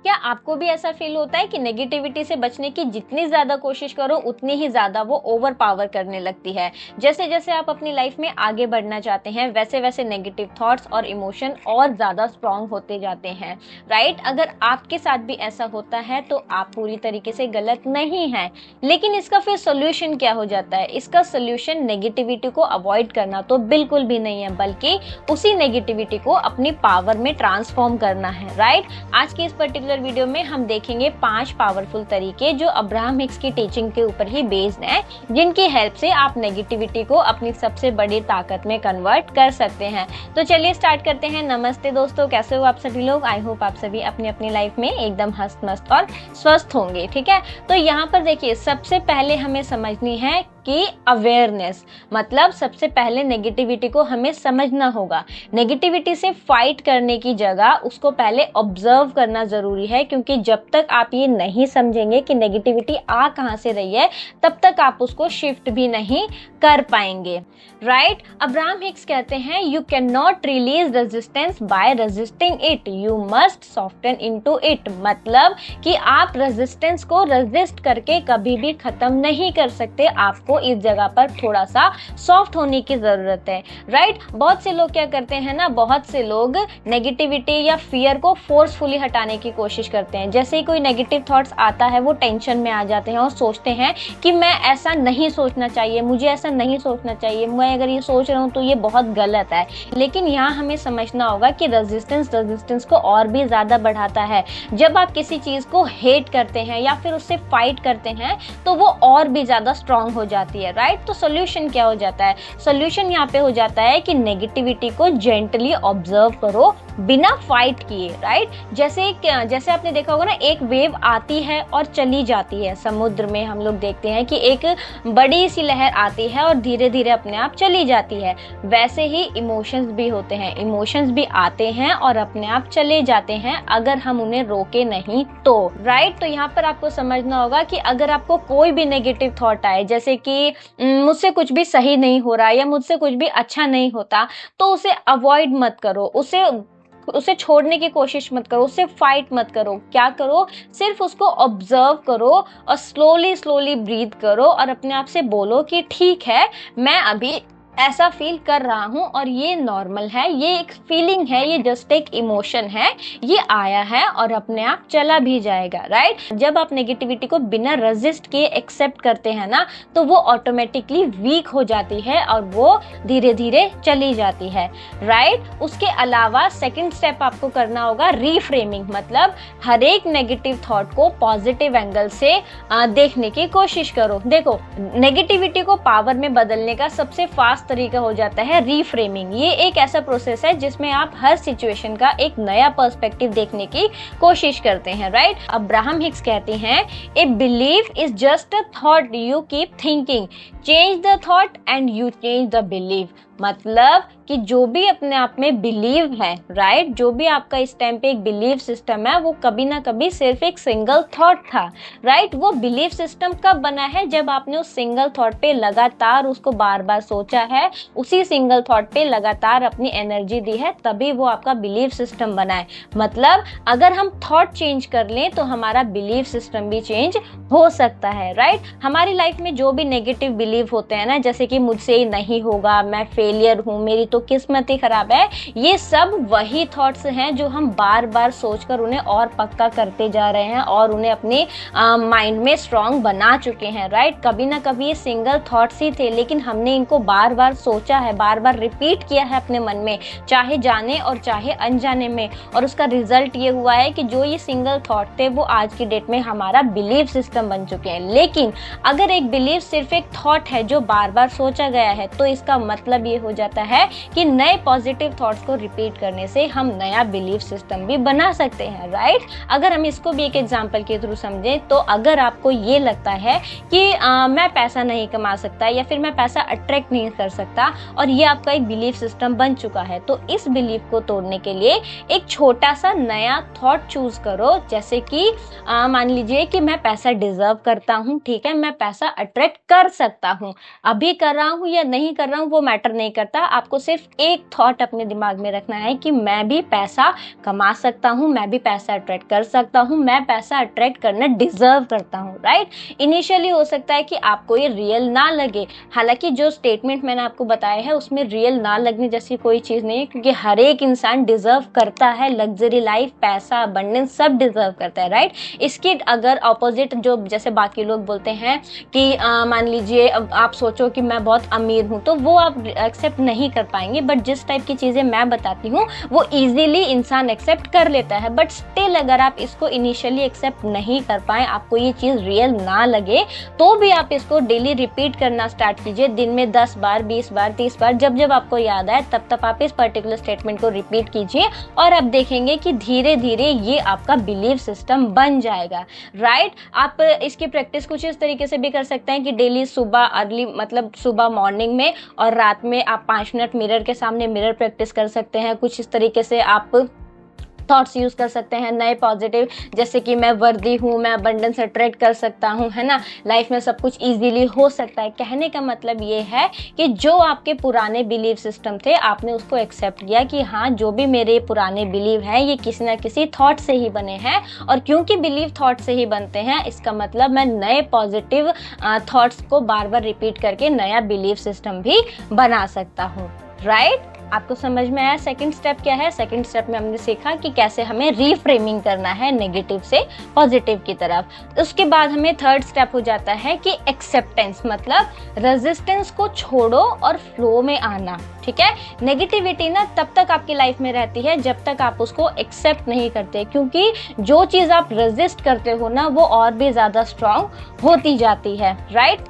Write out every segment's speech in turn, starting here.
क्या आपको भी ऐसा फील होता है कि नेगेटिविटी से बचने की जितनी ज्यादा कोशिश करो उतनी ही ज्यादा वो ओवर पावर करने लगती है? जैसे जैसे आप अपनी लाइफ में आगे बढ़ना चाहते हैं वैसे वैसे नेगेटिव थॉट्स और इमोशन और ज्यादा स्ट्रांग होते जाते हैं, राइट? अगर आपके साथ भी ऐसा होता है तो आप पूरी तरीके से गलत नहीं है, लेकिन इसका फिर सोल्यूशन क्या हो जाता है? इसका सोल्यूशन नेगेटिविटी को अवॉइड करना तो बिल्कुल भी नहीं है, बल्कि उसी नेगेटिविटी को अपनी पावर में ट्रांसफॉर्म करना है, राइट? आज की इस पर्टिकुलर वीडियो में हम देखेंगे 5 पावरफुल तरीके जो अब्राहम हिक्स की टीचिंग के ऊपर ही बेस्ड हैं, जिनकी हेल्प से आप नेगेटिविटी को अपनी सबसे बड़ी ताकत में कन्वर्ट कर सकते हैं। तो चलिए स्टार्ट करते हैं। नमस्ते दोस्तों, कैसे हो आप सभी लोग? आई होप आप सभी अपनी अपनी लाइफ में एकदम हंस मस्त और स्वस्थ होंगे, ठीक है? तो यहाँ पर देखिए, सबसे पहले हमें समझनी है कि अवेयरनेस, मतलब सबसे पहले नेगेटिविटी को हमें समझना होगा। नेगेटिविटी से फाइट करने की जगह उसको पहले ऑब्जर्व करना जरूरी है, क्योंकि जब तक आप ये नहीं समझेंगे कि नेगेटिविटी आ कहाँ से रही है तब तक आप उसको शिफ्ट भी नहीं कर पाएंगे, राइट? अब्राहम हिक्स कहते हैं, you can not release resistance bye resisting it, you must soften into it. मतलब कि आप रेजिस्टेंस को रेजिस्ट करके कभी भी खत्म नहीं कर सकते, आपको इस जगह पर थोड़ा सा सॉफ्ट होने की जरूरत है, राइट? बहुत से लोग क्या करते हैं ना, बहुत से लोग नेगेटिविटी या फियर को फोर्सफुली हटाने की कोशिश करते हैं। जैसे ही कोई नेगेटिव थॉट्स आता है वो टेंशन में आ जाते हैं और सोचते हैं कि मैं ऐसा नहीं सोचना चाहिए, मुझे ऐसा नहीं सोचना चाहिए, मैं अगर ये सोच रहा हूँ तो ये बहुत गलत है। लेकिन यहाँ हमें समझना होगा कि रेजिस्टेंस को और भी ज्यादा बढ़ाता है। जब आप किसी चीज को हेट करते हैं या फिर उससे फाइट करते हैं तो वो और भी ज्यादा स्ट्रांग हो जाती है, राइट? तो सोल्यूशन क्या हो जाता है? सोल्यूशन यहाँ पे हो जाता है कि नेगेटिविटी को जेंटली ऑब्जर्व करो बिना फाइट किए, राइट? जैसे आपने देखा होगा ना, एक वेव आती है और चली जाती है। समुद्र में हम लोग देखते हैं कि एक बड़ी सी लहर आती है और धीरे धीरे अपने आप चली जाती है। वैसे ही इमोशंस भी होते हैं, इमोशंस भी आते हैं और अपने आप चले जाते हैं अगर हम उन्हें रोके नहीं तो, राइट? तो यहाँ पर आपको समझना होगा कि अगर आपको कोई भी नेगेटिव थॉट आए, जैसे कि मुझसे कुछ भी सही नहीं हो रहा या मुझसे कुछ भी अच्छा नहीं होता, तो उसे अवॉइड मत करो, उसे छोड़ने की कोशिश मत करो, उससे फाइट मत करो। क्या करो? सिर्फ उसको ऑब्जर्व करो और स्लोली ब्रीथ करो और अपने आप से बोलो कि ठीक है, मैं अभी ऐसा फील कर रहा हूँ और ये नॉर्मल है, ये एक फीलिंग है, ये जस्ट एक इमोशन है, ये आया है और अपने आप चला भी जाएगा, राइट? जब आप नेगेटिविटी को बिना रेजिस्ट किए एक्सेप्ट करते हैं ना, तो वो ऑटोमेटिकली वीक हो जाती है और वो धीरे धीरे चली जाती है, राइट? उसके अलावा सेकंड स्टेप आपको करना होगा रीफ्रेमिंग। मतलब हर एक नेगेटिव थॉट को पॉजिटिव एंगल से देखने की कोशिश करो। देखो, नेगेटिविटी को पावर में बदलने का सबसे फास्ट तरीका हो जाता है रीफ्रेमिंग। ये एक ऐसा प्रोसेस है जिसमें आप हर सिचुएशन का एक नया पर्सपेक्टिव देखने की कोशिश करते हैं, राइट? अब्राहम हिक्स कहते हैं, a belief is just a thought you keep thinking, change the thought and you change the belief. मतलब कि जो भी अपने आप में बिलीव है, राइट, जो भी आपका इस टाइम पे एक बिलीव सिस्टम है, वो कभी ना कभी सिर्फ एक सिंगल थॉट था, राइट? वो बिलीव सिस्टम कब बना है? जब आपने उस सिंगल थॉट पे लगातार उसको बार बार सोचा है, उसी सिंगल थॉट पे लगातार अपनी एनर्जी दी है, तभी वो आपका बिलीव सिस्टम बना है। मतलब अगर हम थॉट चेंज कर लें तो हमारा बिलीव सिस्टम भी चेंज हो सकता है, राइट? हमारी लाइफ में जो भी नेगेटिव बिलीव होते हैं ना, जैसे कि मुझसे नहीं होगा, मैं फेलियर हूँ, मेरी तो किस्मत ही खराब है, ये सब वही थॉट्स हैं जो हम बार बार सोचकर उन्हें और पक्का करते जा रहे हैं और उन्हें अपने माइंड में स्ट्रांग बना चुके हैं, राइट? कभी ना कभी ये सिंगल थॉट्स ही थे, लेकिन हमने इनको बार बार सोचा है, बार बार रिपीट किया है अपने मन में, चाहे जाने और चाहे अनजाने में, और उसका रिजल्ट ये हुआ है कि जो ये सिंगल थॉट थे वो आज की डेट में हमारा बिलीव सिस्टम बन चुके हैं। लेकिन अगर एक बिलीव सिर्फ एक थॉट है जो बार बार सोचा गया है, तो इसका मतलब ये हो जाता है कि नए पॉजिटिव थॉट्स को रिपीट करने से हम नया बिलीफ सिस्टम भी बना सकते हैं, राइट? अगर हम इसको भी एक एग्जांपल के थ्रू समझें, तो अगर आपको ये लगता है कि मैं पैसा नहीं कमा सकता या फिर मैं पैसा अट्रैक्ट नहीं कर सकता, और ये आपका एक बिलीफ सिस्टम बन चुका है, तो इस बिलीफ को तोड़ने के लिए एक छोटा सा नया थॉट चूज करो। जैसे कि मान लीजिए कि मैं पैसा डिजर्व करता हूँ, ठीक है, मैं पैसा अट्रैक्ट कर सकता हूँ। अभी कर रहा हूँ या नहीं कर रहा हूँ वो मैटर नहीं नहीं करता। आपको सिर्फ एक थॉट अपने दिमाग में रखना है कि मैं भी पैसा कमा सकता हूँ, मैं भी पैसा अट्रैक्ट कर सकता हूँ, मैं पैसा अट्रैक्ट करना डिजर्व करता हूँ, राइट। इनिशियली हो सकता है कि आपको ये रियल ना लगे, हालांकि जो स्टेटमेंट मैंने आपको बताया है उसमें रियल ना लगने जैसी कोई चीज़ नहीं है, क्योंकि हर एक इंसान डिजर्व करता है लग्जरी लाइफ, पैसा, अबंडेंस सब डिजर्व करता है, राइट। इसके अगर अपोजिट जो जैसे बाकी लोग बोलते हैं कि मान लीजिए आप सोचो कि मैं बहुत अमीर हूँ, तो वो आप एक्सेप्ट नहीं कर पाएंगे। बट जिस टाइप की चीज़ें मैं बताती हूँ वो ईजिली इंसान एक्सेप्ट कर लेता है। बट स्टिल अगर आप इसको इनिशियली एक्सेप्ट नहीं कर पाए, आपको ये चीज़ रियल ना लगे, तो भी आप इसको डेली रिपीट करना स्टार्ट कीजिए। दिन में 10 बार, 20 बार, 30 बार, जब जब आपको याद आए तब तब आप इस पर्टिकुलर स्टेटमेंट को रिपीट कीजिए और आप देखेंगे कि धीरे धीरे ये आपका बिलीफ सिस्टम बन जाएगा, राइट। आप इसकी प्रैक्टिस कुछ इस तरीके से भी कर सकते हैं कि डेली सुबह अर्ली, मतलब सुबह मॉर्निंग में और रात में आप 5 मिनट मिरर के सामने मिरर प्रैक्टिस कर सकते हैं। कुछ इस तरीके से आप थॉट्स यूज़ कर सकते हैं नए पॉजिटिव, जैसे कि मैं वर्दी हूँ, मैं अबंडेंस अट्रैक्ट कर सकता हूँ, है ना, लाइफ में सब कुछ इजीली हो सकता है। कहने का मतलब ये है कि जो आपके पुराने बिलीव सिस्टम थे आपने उसको एक्सेप्ट किया कि हाँ, जो भी मेरे पुराने बिलीव हैं ये किसी ना किसी थॉट से ही बने हैं, और क्योंकि बिलीव थॉट से ही बनते हैं इसका मतलब मैं नए पॉजिटिव थॉट्स को बार बार रिपीट करके नया बिलीव सिस्टम भी बना सकता हूँ, राइट। आपको समझ में आया सेकंड स्टेप क्या है? सेकंड स्टेप में हमने सीखा कि कैसे हमें रीफ्रेमिंग करना है नेगेटिव से पॉजिटिव की तरफ। उसके बाद हमें थर्ड स्टेप हो जाता है कि एक्सेप्टेंस, मतलब रेजिस्टेंस को छोड़ो और फ्लो में आना, ठीक है। नेगेटिविटी ना तब तक आपकी लाइफ में रहती है जब तक आप उसको एक्सेप्ट नहीं करते, क्योंकि जो चीज़ आप रेजिस्ट करते हो ना वो और भी ज़्यादा स्ट्रांग होती जाती है, राइट।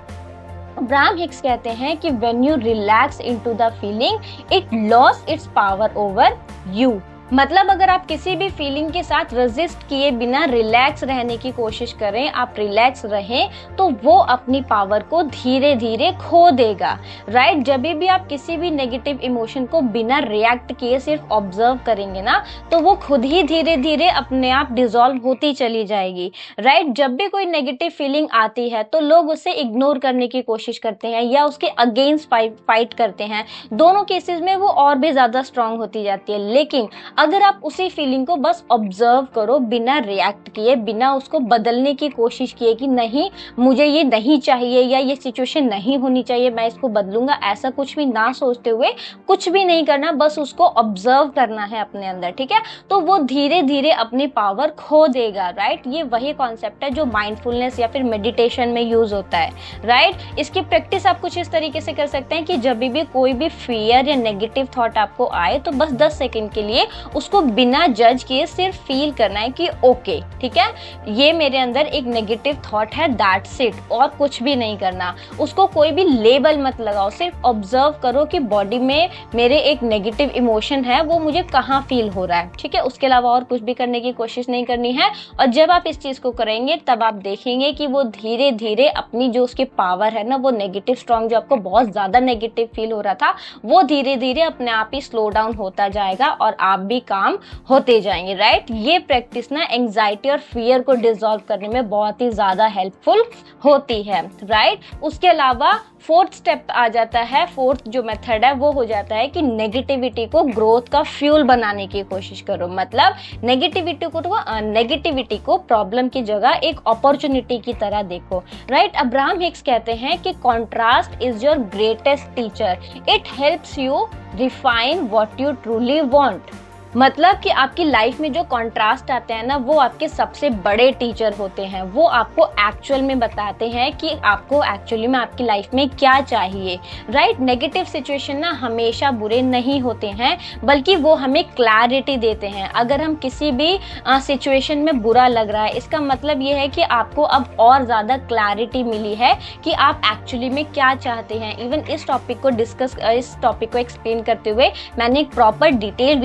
अब्राहम हिक्स कहते हैं कि when you relax into the feeling, it lost its power over you। मतलब अगर आप किसी भी फीलिंग के साथ रेजिस्ट किए बिना रिलैक्स रहने की कोशिश करें, आप रिलैक्स रहें, तो वो अपनी पावर को धीरे धीरे खो देगा, राइट। जब भी आप किसी भी नेगेटिव इमोशन को बिना रिएक्ट किए सिर्फ ऑब्जर्व करेंगे ना, तो वो खुद ही धीरे धीरे अपने आप डिसॉल्व होती चली जाएगी, राइट। जब भी कोई नेगेटिव फीलिंग आती है तो लोग उसे इग्नोर करने की कोशिश करते हैं या उसके अगेंस्ट फाइट करते हैं। दोनों केसेस में वो और भी ज़्यादा स्ट्रांग होती जाती है। लेकिन अगर आप उसी फीलिंग को बस ऑब्जर्व करो बिना रिएक्ट किए, बिना उसको बदलने की कोशिश किए कि नहीं मुझे ये नहीं चाहिए या ये सिचुएशन नहीं होनी चाहिए, मैं इसको बदलूंगा, ऐसा कुछ भी ना सोचते हुए कुछ भी नहीं करना, बस उसको ऑब्जर्व करना है अपने अंदर, ठीक है। तो वो धीरे धीरे अपनी पावर खो देगा, राइट। ये वही कॉन्सेप्ट है जो माइंडफुलनेस या फिर मेडिटेशन में यूज होता है, राइट। इसकी प्रैक्टिस आप कुछ इस तरीके से कर सकते हैं कि जब भी कोई भी फियर या नेगेटिव थॉट आपको आए तो बस 10 सेकेंड के लिए उसको बिना जज किए सिर्फ फील करना है कि ओके, ठीक है, ये मेरे अंदर एक नेगेटिव थॉट है, दैट्स इट, और कुछ भी नहीं करना। उसको कोई भी लेबल मत लगाओ, सिर्फ ऑब्जर्व करो कि बॉडी में मेरे एक नेगेटिव इमोशन है, वो मुझे कहाँ फील हो रहा है, ठीक है। उसके अलावा और कुछ भी करने की कोशिश नहीं करनी है। और जब आप इस चीज़ को करेंगे तब आप देखेंगे कि वो धीरे धीरे अपनी जो उसकी पावर है ना, वो नेगेटिव स्ट्रॉन्ग जो आपको बहुत ज़्यादा नेगेटिव फील हो रहा था वो धीरे धीरे अपने आप ही स्लो डाउन होता जाएगा और आप भी काम होते जाएंगे, राइट। ये प्रैक्टिस ना एंजाइटी और फियर को डिसॉल्व करने में बहुत ही ज्यादा हेल्पफुल होती है, राइट। उसके अलावा फोर्थ स्टेप आ जाता है, फोर्थ जो मेथड है वो हो जाता है कि नेगेटिविटी को ग्रोथ का फ्यूल बनाने की कोशिश करो। मतलब नेगेटिविटी को प्रॉब्लम की जगह एक अपॉर्चुनिटी की तरह देखो, राइट। अब्राहम हिक्स कहते हैं कि contrast is your greatest teacher, it helps you refine what you truly want. मतलब कि आपकी लाइफ में जो कॉन्ट्रास्ट आते हैं ना वो आपके सबसे बड़े टीचर होते हैं। वो आपको एक्चुअल में बताते हैं कि आपको एक्चुअली में आपकी लाइफ में क्या चाहिए, राइट। नेगेटिव सिचुएशन ना हमेशा बुरे नहीं होते हैं, बल्कि वो हमें क्लैरिटी देते हैं। अगर हम किसी भी सिचुएशन में बुरा लग रहा है, इसका मतलब ये है कि आपको अब और ज़्यादा क्लैरिटी मिली है कि आप एक्चुअली में क्या चाहते हैं। इवन इस टॉपिक को एक्सप्लेन करते हुए मैंने एक प्रॉपर डिटेल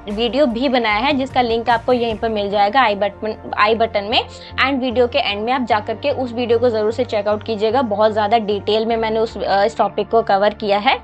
वीडियो भी बनाया है, जिसका लिंक आपको यहीं पर मिल जाएगा आई बटन में। एंड वीडियो के एंड में आप जाकर के उस वीडियो को ज़रूर से चेकआउट कीजिएगा। बहुत ज़्यादा डिटेल में मैंने इस टॉपिक को कवर किया है।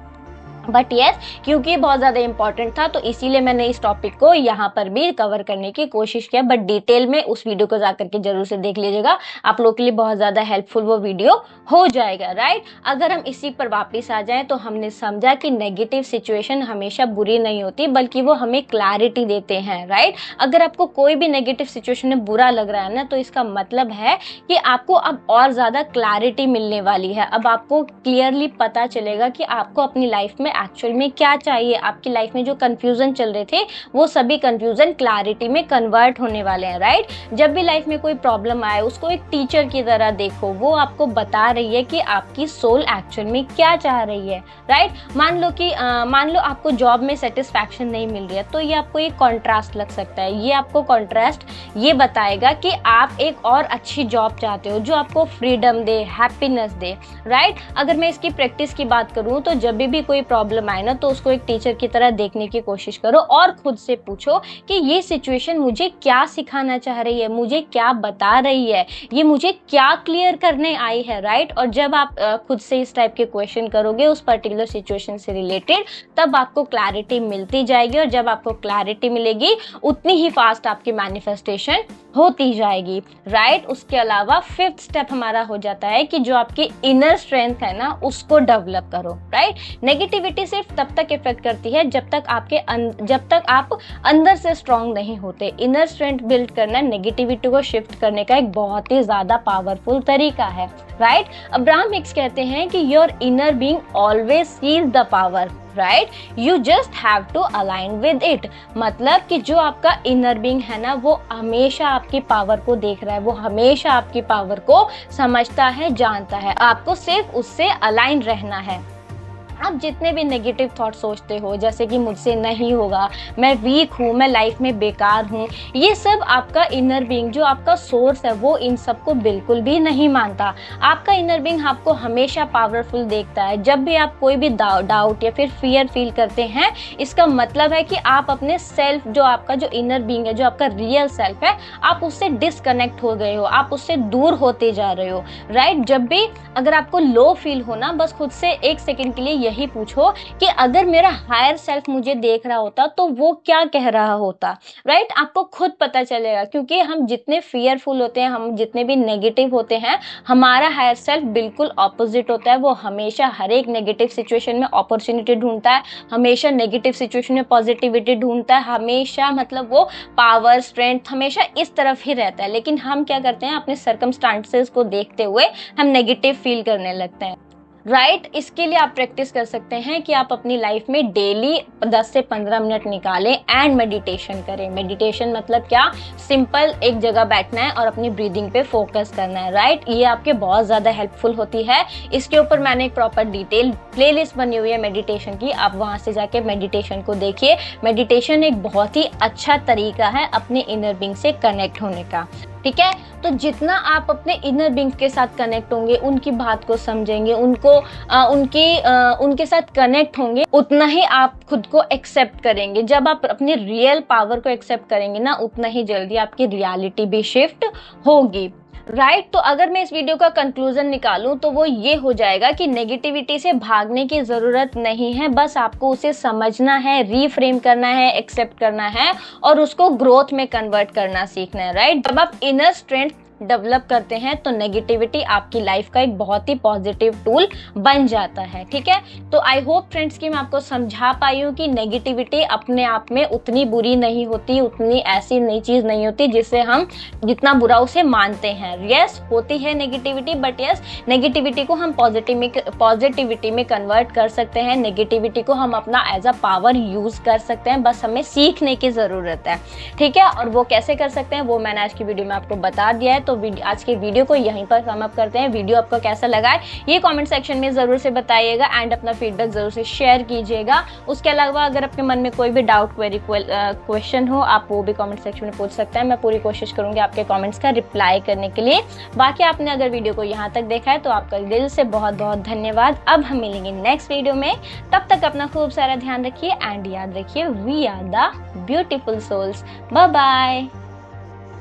बट यस, क्योंकि बहुत ज़्यादा इंपॉर्टेंट था तो इसीलिए मैंने इस टॉपिक को यहाँ पर भी कवर करने की कोशिश किया। बट डिटेल में उस वीडियो को जाकर के जरूर से देख लीजिएगा, आप लोग के लिए बहुत ज़्यादा हेल्पफुल वो वीडियो हो जाएगा, राइट। अगर हम इसी पर वापस आ जाएं तो हमने समझा कि नेगेटिव सिचुएशन हमेशा बुरी नहीं होती, बल्कि वो हमें क्लैरिटी देते हैं, राइट। अगर आपको कोई भी नेगेटिव सिचुएशन में बुरा लग रहा है ना, तो इसका मतलब है कि आपको अब और ज़्यादा क्लैरिटी मिलने वाली है। अब आपको क्लियरली पता चलेगा कि आपको अपनी लाइफ में एक्चुअल में क्या चाहिए। आपकी लाइफ में जो कंफ्यूजन चल रहे थे वो सभी कंफ्यूजन क्लैरिटी में कन्वर्ट होने वाले हैं, राइट। जब भी लाइफ में कोई प्रॉब्लम आए उसको एक टीचर की तरह देखो, वो आपको बता रही है कि आपकी सोल एक्चुअल में क्या चाह रही है, राइट। मान लो आपको जॉब में सेटिस्फैक्शन नहीं मिल रही है, तो ये आपको एक कॉन्ट्रास्ट लग सकता है। ये आपको कॉन्ट्रास्ट ये बताएगा कि आप एक और अच्छी जॉब चाहते हो जो आपको फ्रीडम दे, हैप्पीनेस दे, राइट। अगर मैं इसकी प्रैक्टिस की बात करूँ तो जब भी कोई प्रॉब्लम आए ना, तो उसको एक टीचर की तरह देखने की कोशिश करो और खुद से पूछो कि ये सिचुएशन मुझे क्या सिखाना चाह रही है, मुझे क्या बता रही है, ये मुझे क्या क्लियर करने आई है, राइट। और जब आप खुद से इस टाइप के क्वेश्चन करोगे उस पर्टिकुलर सिचुएशन से रिलेटेड, तब आपको क्लैरिटी मिलती जाएगी, और जब आपको क्लैरिटी मिलेगी उतनी ही फास्ट आपकी मैनिफेस्टेशन होती जाएगी, राइट। उसके अलावा 5th स्टेप हमारा हो जाता है कि जो आपकी इनर स्ट्रेंथ है ना, उसको डेवलप करो, राइट। नेगेटिविटी सिर्फ तब तक इफेक्ट करती है जब तक आप अंदर से स्ट्रांग नहीं होते। इनर स्ट्रेंथ बिल्ड करना नेगेटिविटी को शिफ्ट करने का एक बहुत ही ज्यादा पावरफुल तरीका है, राइट। अब्राहम हिक्स कहते हैं कि your inner being always sees the power, right, you just have to align with it. मतलब कि जो आपका इनर बीइंग है ना, वो हमेशा आपकी पावर को देख रहा है, वो हमेशा आपकी पावर को समझता है, जानता है। आपको सिर्फ उससे अलाइन रहना है। आप जितने भी नेगेटिव थॉट सोचते हो, जैसे कि मुझसे नहीं होगा, मैं वीक हूँ, मैं लाइफ में बेकार हूँ, ये सब आपका इनर बीइंग, जो आपका सोर्स है, वो इन सब को बिल्कुल भी नहीं मानता। आपका इनर बीइंग आपको हमेशा पावरफुल देखता है। जब भी आप कोई भी डाउट या फिर फियर फील करते हैं, इसका मतलब है कि आप अपने सेल्फ, जो आपका जो इनर बीइंग है, जो आपका रियल सेल्फ है, आप उससे डिसकनेक्ट हो गए हो, आप उससे दूर होते जा रहे हो, राइट। जब भी अगर आपको लो फील हो ना, बस खुद से एक सेकेंड के लिए यही पूछो कि अगर मेरा हायर सेल्फ मुझे देख रहा होता तो वो क्या कह रहा होता, राइट। आपको खुद पता चलेगा, क्योंकि हम जितने फियरफुल होते हैं, हम जितने भी नेगेटिव होते हैं, हमारा हायर सेल्फ बिल्कुल ऑपोजिट होता है। वो हमेशा हर एक नेगेटिव सिचुएशन में अपॉर्चुनिटी ढूंढता है, हमेशा नेगेटिव सिचुएशन में पॉजिटिविटी ढूंढता है, हमेशा मतलब वो पावर, स्ट्रेंथ हमेशा इस तरफ ही रहता है। लेकिन हम क्या करते हैं, अपने सर्कमस्टांसेस को देखते हुए हम नेगेटिव फील करने लगते हैं, राइट। इसके लिए आप प्रैक्टिस कर सकते हैं कि आप अपनी लाइफ में डेली 10 से 15 मिनट निकालें एंड मेडिटेशन करें। मेडिटेशन मतलब क्या, सिंपल एक जगह बैठना है और अपनी ब्रीदिंग पे फोकस करना है, राइट। ये आपके बहुत ज़्यादा हेल्पफुल होती है। इसके ऊपर मैंने एक प्रॉपर डिटेल प्लेलिस्ट बनी हुई है मेडिटेशन की, आप वहाँ से जाके मेडिटेशन को देखिए। मेडिटेशन एक बहुत ही अच्छा तरीका है अपने इनर बीइंग से कनेक्ट होने का, ठीक है। तो जितना आप अपने इनर बीइंग के साथ कनेक्ट होंगे, उनकी बात को समझेंगे, उनके साथ कनेक्ट होंगे, उतना ही आप खुद को एक्सेप्ट करेंगे। जब आप अपने रियल पावर को एक्सेप्ट करेंगे ना, उतना ही जल्दी आपकी रियलिटी भी शिफ्ट होगी, राइट। तो अगर मैं इस वीडियो का कंक्लूजन निकालूं तो वो ये हो जाएगा कि नेगेटिविटी से भागने की ज़रूरत नहीं है, बस आपको उसे समझना है, रीफ्रेम करना है, एक्सेप्ट करना है और उसको ग्रोथ में कन्वर्ट करना सीखना है, राइट। जब आप इनर स्ट्रेंथ डेवलप करते हैं तो नेगेटिविटी आपकी लाइफ का एक बहुत ही पॉजिटिव टूल बन जाता है, ठीक है। तो आई होप फ्रेंड्स कि मैं आपको समझा पाई हूँ कि नेगेटिविटी अपने आप में उतनी बुरी नहीं होती, उतनी ऐसी नई चीज़ नहीं होती जिससे हम जितना बुरा उसे मानते हैं। यस, होती है नेगेटिविटी, बट यस, नेगेटिविटी को हम पॉजिटिविटी में कन्वर्ट कर सकते हैं। नेगेटिविटी को हम अपना एज अ पावर यूज कर सकते हैं, बस हमें सीखने की ज़रूरत है, ठीक है। और वो कैसे कर सकते हैं वो मैंने आज की वीडियो में आपको बता दिया है। तो आज के वीडियो को यहीं पर सम अप करते हैं। वीडियो आपको कैसा लगा है ये कमेंट सेक्शन में जरूर से बताइएगा एंड अपना फीडबैक जरूर से शेयर कीजिएगा। उसके अलावा अगर आपके मन में कोई भी डाउट, क्वेरी, क्वेश्चन हो, आप वो भी कमेंट सेक्शन में पूछ सकते हैं। मैं पूरी कोशिश करूंगी आपके कमेंट्स का रिप्लाई करने के लिए। बाकी आपने अगर वीडियो को यहाँ तक देखा है तो आपका दिल से बहुत बहुत धन्यवाद। अब हम मिलेंगे नेक्स्ट वीडियो में, तब तक अपना खूब सारा ध्यान रखिए एंड याद रखिए, we are the beautiful souls. Bye bye.